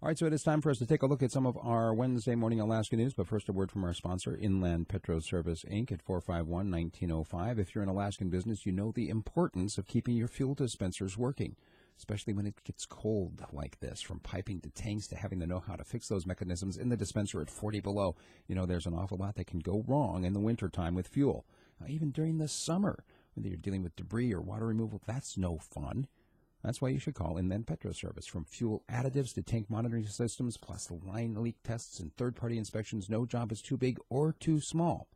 All right, so it is time for us to take a look at some of our Wednesday morning Alaska news. But first, a word from our sponsor, Inland Petro Service, Inc. at 451-1905. If you're an Alaskan business, you know the importance of keeping your fuel dispensers working, especially when it gets cold like this, from piping to tanks to having to know how to fix those mechanisms in the dispenser at 40 below. You know, there's an awful lot that can go wrong in the wintertime with fuel. Even during the summer, whether you're dealing with debris or water removal, that's no fun. That's why you should call Inland Petro Service. From fuel additives to tank monitoring systems, plus line leak tests and third-party inspections, no job is too big or too small.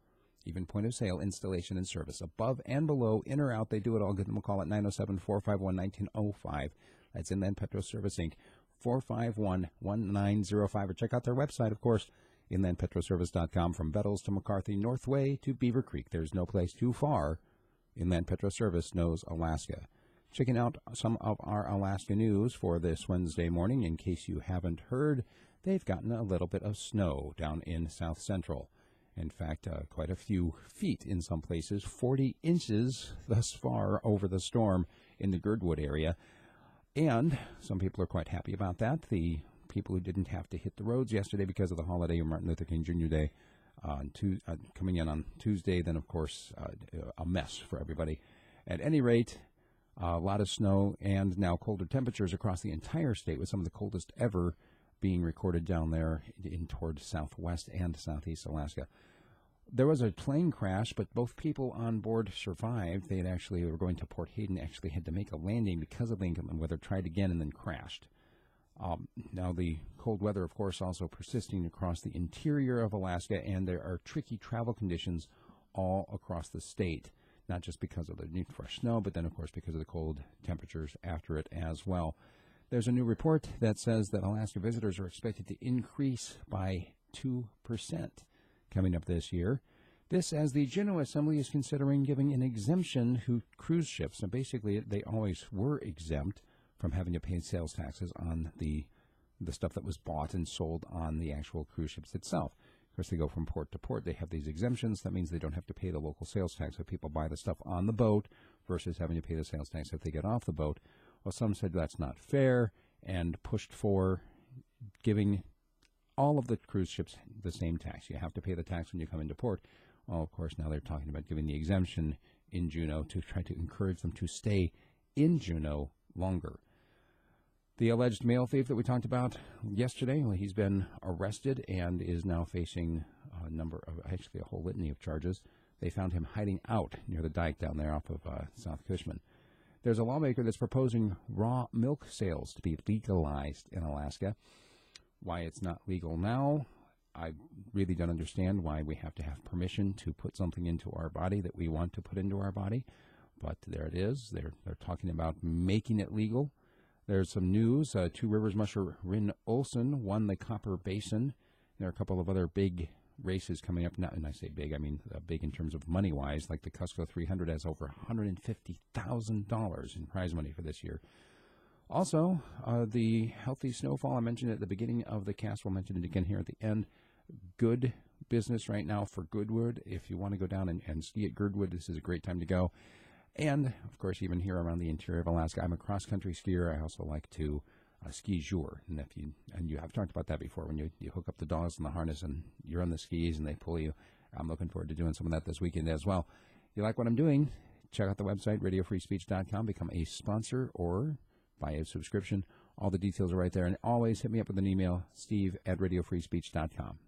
Even point-of-sale installation and service. Above and below, in or out, they do it all. Give them a call at 907-451-1905. That's Inland Petro Service, Inc., 451-1905. Or check out their website, of course, inlandpetroservice.com. From Bettles to McCarthy, Northway to Beaver Creek, there's no place too far. Inland Petro Service knows Alaska. Checking out some of our Alaska news for this Wednesday morning. In case you haven't heard, they've gotten a little bit of snow down in South Central. In fact, quite a few feet in some places, 40 inches thus far over the storm in the Girdwood area. And some people are quite happy about that. The people who didn't have to hit the roads yesterday because of the holiday of Martin Luther King Jr. Day coming in on Tuesday, then, of course, a mess for everybody. At any rate, a lot of snow and now colder temperatures across the entire state, with some of the coldest ever being recorded down there in toward southwest and southeast Alaska. There was a plane crash, but both people on board survived. They were going to Port Hayden, actually had to make a landing because of the inclement weather, tried again and then crashed. Now the cold weather, of course, also persisting across the interior of Alaska, and there are tricky travel conditions all across the state. Not just because of the new fresh snow, but then, of course, because of the cold temperatures after it as well. There's a new report that says that Alaska visitors are expected to increase by 2% coming up this year. This as the Juneau Assembly is considering giving an exemption to cruise ships. And basically, they always were exempt from having to pay sales taxes on the stuff that was bought and sold on the actual cruise ships itself. Of course, they go from port to port. They have these exemptions. That means they don't have to pay the local sales tax if people buy the stuff on the boat versus having to pay the sales tax if they get off the boat. Well, some said that's not fair and pushed for giving all of the cruise ships the same tax. You have to pay the tax when you come into port. Well, of course, now they're talking about giving the exemption in Juneau to try to encourage them to stay in Juneau longer. The alleged mail thief that we talked about yesterday, well, he's been arrested and is now facing a whole litany of charges. They found him hiding out near the dike down there off of South Cushman. There's a lawmaker that's proposing raw milk sales to be legalized in Alaska. Why it's not legal now, I really don't understand why we have to have permission to put something into our body that we want to put into our body. But there it is. They're talking about making it legal. There's some news. Two Rivers musher Rin Olsen won the Copper Basin. There are a couple of other big races coming up. Now, and I say big, I mean big in terms of money-wise, like the Cusco 300 has over $150,000 in prize money for this year. Also, the healthy snowfall, I mentioned at the beginning of the cast. We'll mention it again here at the end. Good business right now for Girdwood. If you want to go down and ski at Girdwood, this is a great time to go. And, of course, even here around the interior of Alaska, I'm a cross-country skier. I also like to ski jour. And I've talked about that before, when you hook up the dogs and the harness and you're on the skis and they pull you. I'm looking forward to doing some of that this weekend as well. If you like what I'm doing, check out the website, radiofreespeech.com. Become a sponsor or buy a subscription. All the details are right there. And always hit me up with an email, steve@radiofreespeech.com.